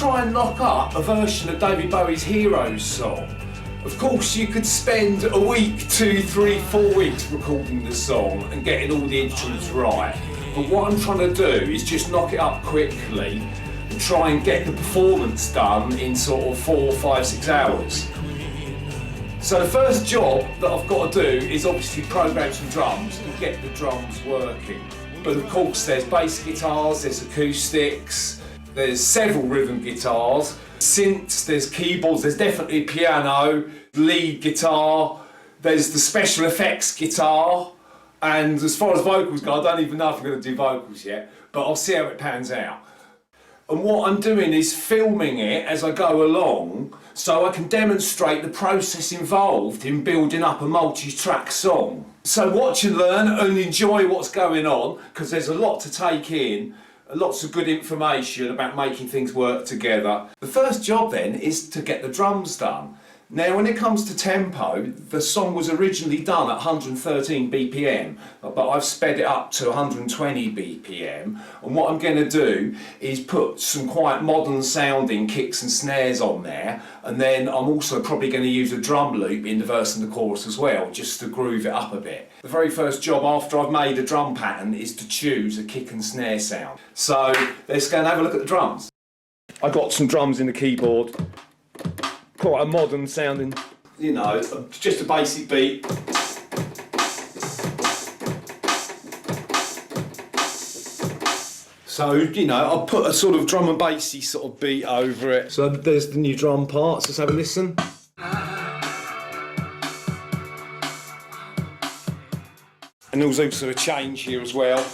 try and knock up a version of David Bowie's Heroes song. Of course, you could spend a week, 2, 3, 4 weeks recording the song and getting all the instruments right. But what I'm trying to do is just knock it up quickly and try and get the performance done in sort of 4, 5, 6 hours. So the first job that I've got to do is obviously program some drums and get the drums working. But of course there's bass guitars, there's acoustics, there's several rhythm guitars, synths, there's keyboards, there's definitely piano, lead guitar, there's the special effects guitar, and as far as vocals go, I don't even know if I'm going to do vocals yet, but I'll see how it pans out. And what I'm doing is filming it as I go along so I can demonstrate the process involved in building up a multi-track song. So watch and learn and enjoy what's going on, because there's a lot to take in, lots of good information about making things work together. The first job then is to get the drums done. Now when it comes to tempo, the song was originally done at 113 BPM, but I've sped it up to 120 BPM, and what I'm going to do is put some quite modern sounding kicks and snares on there, and then I'm also probably going to use a drum loop in the verse and the chorus as well, just to groove it up a bit. The very first job after I've made a drum pattern is to choose a kick and snare sound. So let's go and have a look at the drums. I got some drums in the keyboard. Quite a modern sounding, you know, just a basic beat. So, you know, I'll put a sort of drum and bassy sort of beat over it. So there's the new drum parts, let's have a listen. And there's also a change here as well.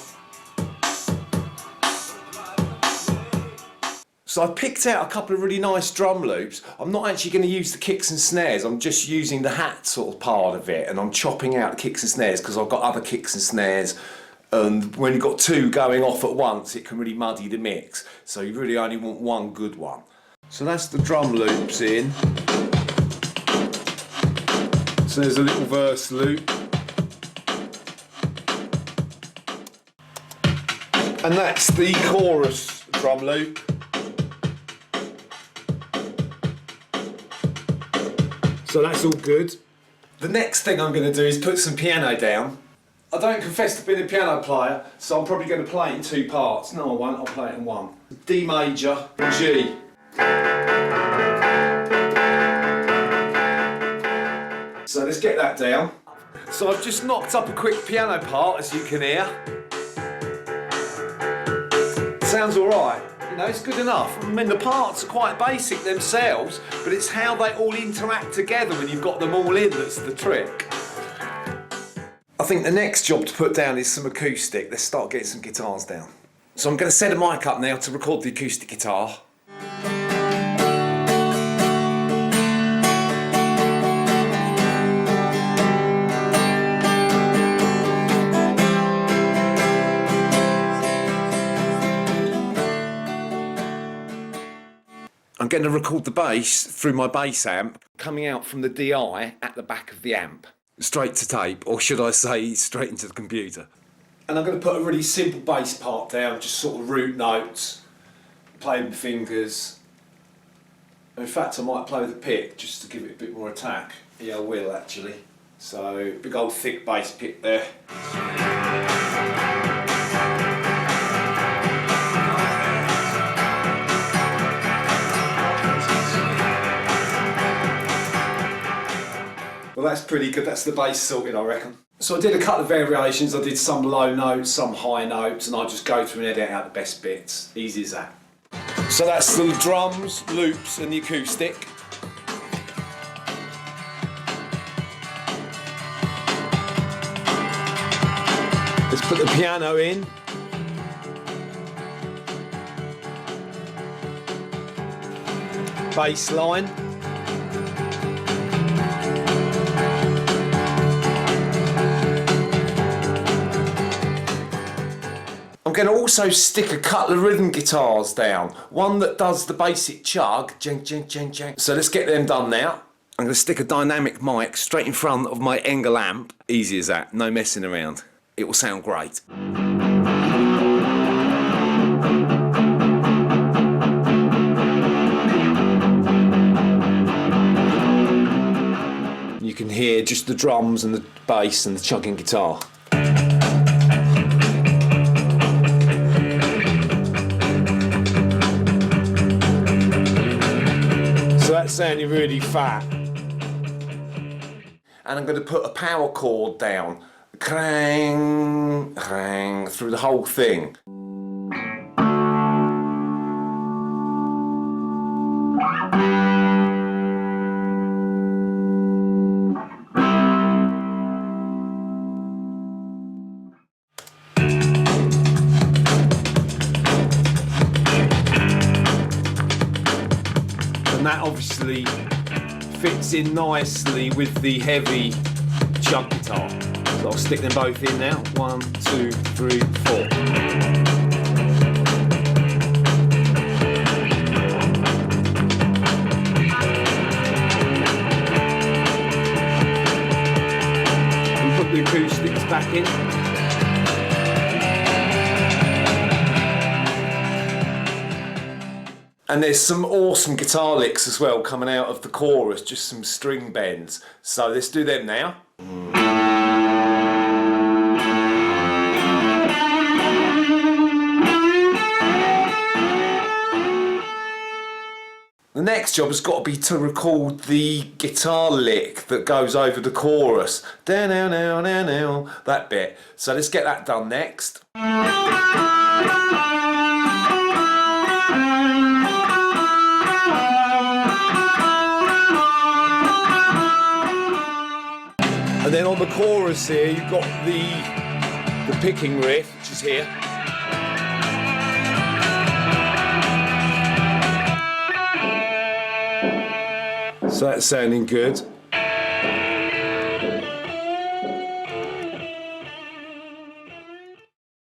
So I've picked out a couple of really nice drum loops. I'm not actually going to use the kicks and snares, I'm just using the hat sort of part of it, and I'm chopping out the kicks and snares because I've got other kicks and snares, and when you've got two going off at once it can really muddy the mix, so you really only want one good one. So that's the drum loops in. So there's a little verse loop. And that's the chorus drum loop. So that's all good. The next thing I'm going to do is put some piano down. I don't confess to being a piano player, so I'm probably going to play it in 2 parts. No, I won't, I'll play it in 1. D major, G. So let's get that down. So I've just knocked up a quick piano part, as you can hear. Sounds alright. You know, it's good enough. I mean, the parts are quite basic themselves, but it's how they all interact together when you've got them all in that's the trick. I think the next job to put down is some acoustic. Let's start getting some guitars down. So I'm going to set a mic up now to record the acoustic guitar. I'm going to record the bass through my bass amp coming out from the DI at the back of the amp. Straight to tape, or should I say straight into the computer. And I'm going to put a really simple bass part down, just sort of root notes, play with fingers. In fact, I might play with a pick just to give it a bit more attack. Yeah, I will actually. So, big old thick bass pick there. Well, that's pretty good, that's the bass sorted, I reckon. So I did a couple of variations, I did some low notes, some high notes, and I just go through and edit out the best bits. Easy as that. So that's the drums, loops, and the acoustic. Let's put the piano in. Bass line. I'm going to also stick a couple of rhythm guitars down. One that does the basic chug, jing, jing, jing, jing. So let's get them done now. I'm going to stick a dynamic mic straight in front of my Engel amp. Easy as that, no messing around. It will sound great. can hear just the drums and the bass and the chugging guitar. So that's sounding really fat. And I'm going to put a power chord down, clang, clang, through the whole thing. And that obviously fits in nicely with the heavy chug guitar. So I'll stick them both in now. 1, 2, 3, 4. And put the acoustics back in. And there's some awesome guitar licks as well coming out of the chorus, just some string bends. So let's do them now. The next job has got to be to record the guitar lick that goes over the chorus. That bit. So let's get that done next. And then on the chorus here, you've got the picking riff, which is here. So that's sounding good.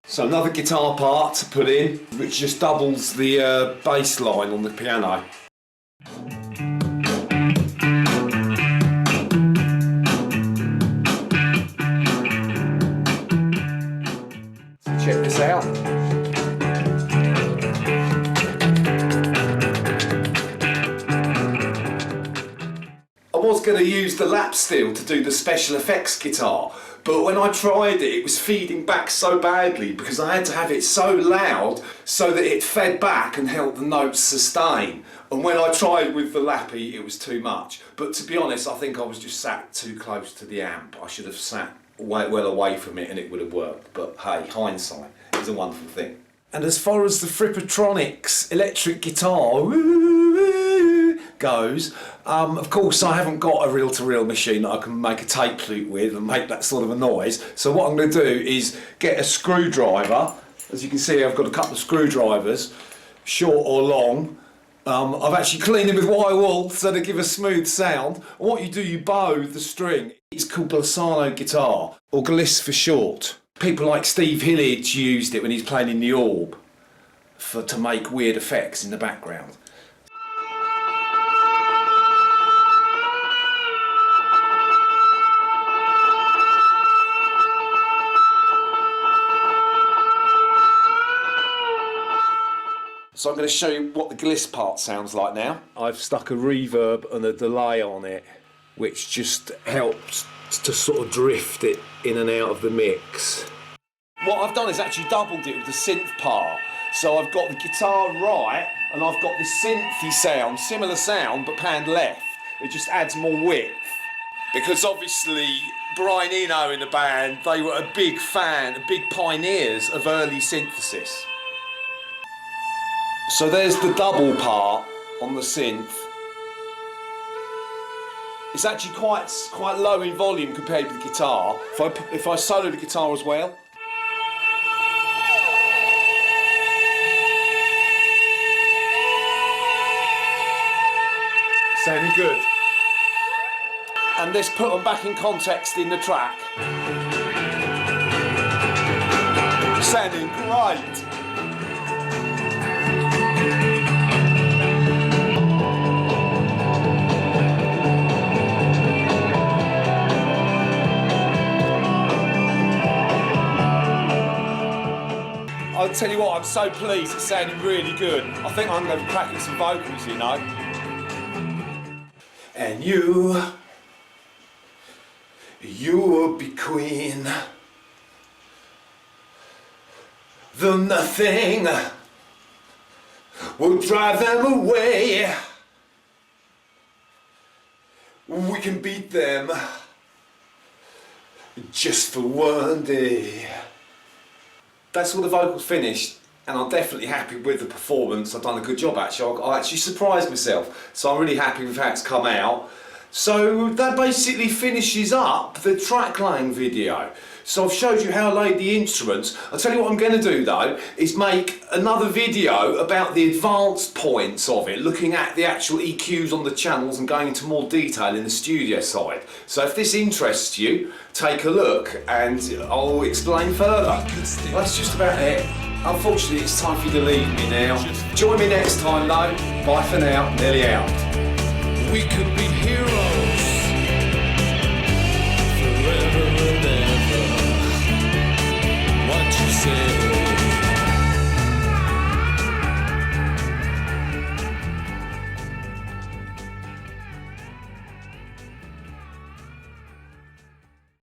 So another guitar part to put in, which just doubles the bass line on the piano. Check this out. I was going to use the lap steel to do the special effects guitar, but when I tried it, it was feeding back so badly because I had to have it so loud so that it fed back and helped the notes sustain. And when I tried with the lappy, it was too much. But to be honest, I think I was just sat too close to the amp. I should have sat well away from it and it would have worked. But hey, hindsight is a wonderful thing. And as far as the Frippertronics electric guitar goes, of course I haven't got a reel-to-reel machine that I can make a tape flute with and make that sort of a noise. So what I'm going to do is get a screwdriver. As you can see, I've got a couple of screwdrivers, short or long. I've actually cleaned them with wire wool so they give a smooth sound. And what you do, you bow the string. It's called glissando guitar, or gliss for short. People like Steve Hillage used it when he's playing in the orb to make weird effects in the background. So I'm going to show you what the gliss part sounds like now. I've stuck a reverb and a delay on it, which just helps to sort of drift it in and out of the mix. What I've done is actually doubled it with the synth part. So I've got the guitar right and I've got this synthy sound, similar sound but panned left. It just adds more width. Because obviously Brian Eno in the band, they were a big fan, big pioneers of early synthesis. So there's the double part on the synth. It's actually quite low in volume compared with the guitar. If I solo the guitar as well. Sounding good. And let's put them back in context in the track. Sounding great. I'll tell you what, I'm so pleased, it's sounding really good. I think I'm going to be cracking some vocals, you know. And you'll be queen. Though nothing will drive them away, we can beat them just for one day. That's all the vocals finished, and I'm definitely happy with the performance. I've done a good job actually. I actually surprised myself, so I'm really happy with how it's come out. So that basically finishes up the track laying video. So I've showed you how I laid the instruments. I'll tell you what I'm going to do though, is make another video about the advanced points of it, looking at the actual EQs on the channels and going into more detail in the studio side. So if this interests you, take a look and I'll explain further. Well, that's just about it. Unfortunately, it's time for you to leave me now. Join me next time though. Bye for now. Nelly out. We could be heroes.